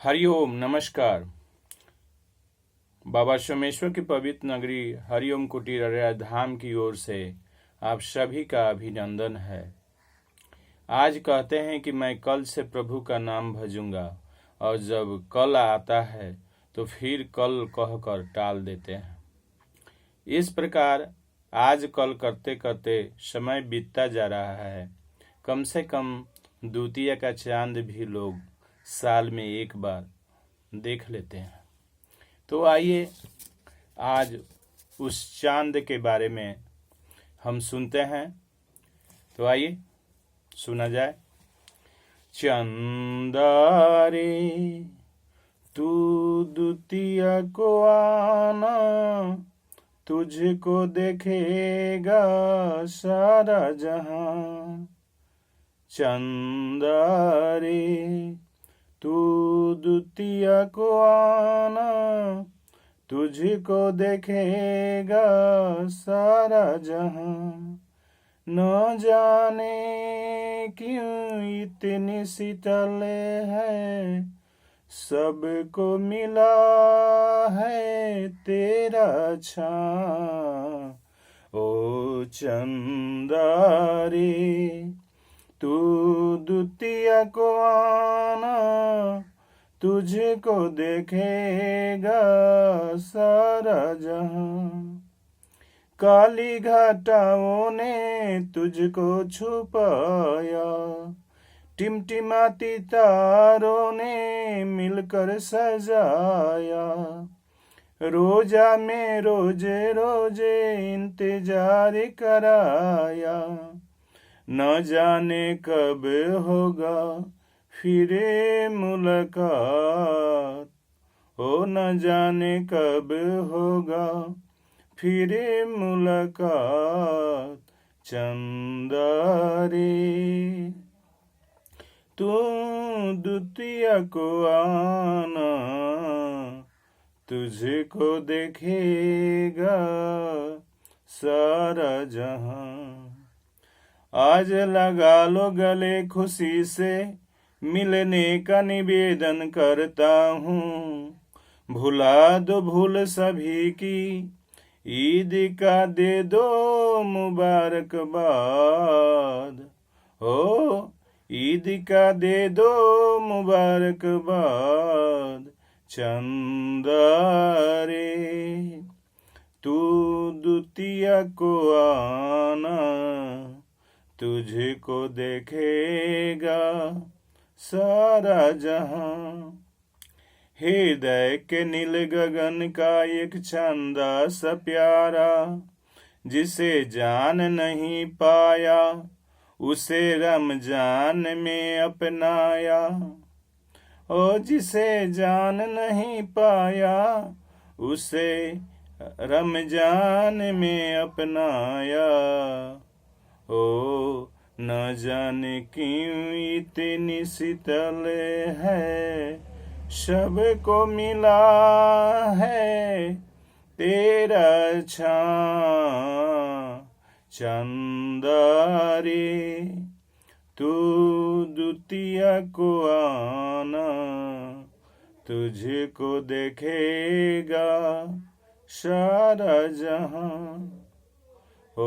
हरिओम नमस्कार। बाबा सोमेश्वर की पवित्र नगरी हरिओम कुटीर अररिया धाम की ओर से आप सभी का अभिनंदन है। आज कहते हैं कि मैं कल से प्रभु का नाम भजूंगा, और जब कल आता है तो फिर कल कहकर टाल देते हैं। इस प्रकार आज कल करते करते समय बीतता जा रहा है। कम से कम द्वितीया का चांद भी लोग साल में एक बार देख लेते हैं। तो आइए आज उस चांद के बारे में हम सुनते हैं। तो आइए सुना जाए। चंदा रे तू द्वितीया को आना, तुझको देखेगा सारा जहां। चंदा रे तू द्वितीया को आना, तुझको देखेगा सारा जहां। न जाने क्यों इतनी शीतल है, सबको मिला है तेरा छां। ओ चंदा रे तू द्वितीया को आना, तुझको देखेगा सारा जहां। काली घटाओं ने तुझको छुपाया, टिमटिमाती तारों ने मिलकर सजाया। रोजा में रोजे रोजे इंतजार कराया, न जाने कब होगा फिर मुलाकात। ओ न जाने कब होगा फिर मुलाकात। चंदा रे तू द्वितीया को आना, तुझको देखेगा सारा जहां। आज लगा लो गले खुशी से, मिलने का निवेदन करता हूँ। भुला दो भूल सभी की, ईद का दे दो मुबारकबाद। ओ ईद का दे दो मुबारकबाद। चंदा रे तू द्वितीया को आना, तुझको देखेगा सारा जहां। हृदय के नील गगन का एक चंदा सा प्यारा, जिसे जान नहीं पाया उसे रमजान में अपनाया। ओ जिसे जान नहीं पाया उसे रमजान में अपनाया। ओ न जाने क्यों इतनी शीतल है, सबको मिला है तेरा छां। चंदा रे तू द्वितीया को आना, तुझको देखेगा सारा जहां। ओ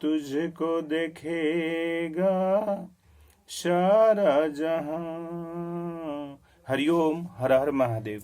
तुझको देखेगा सारा जहां। हरिओम। हर हर महादेव।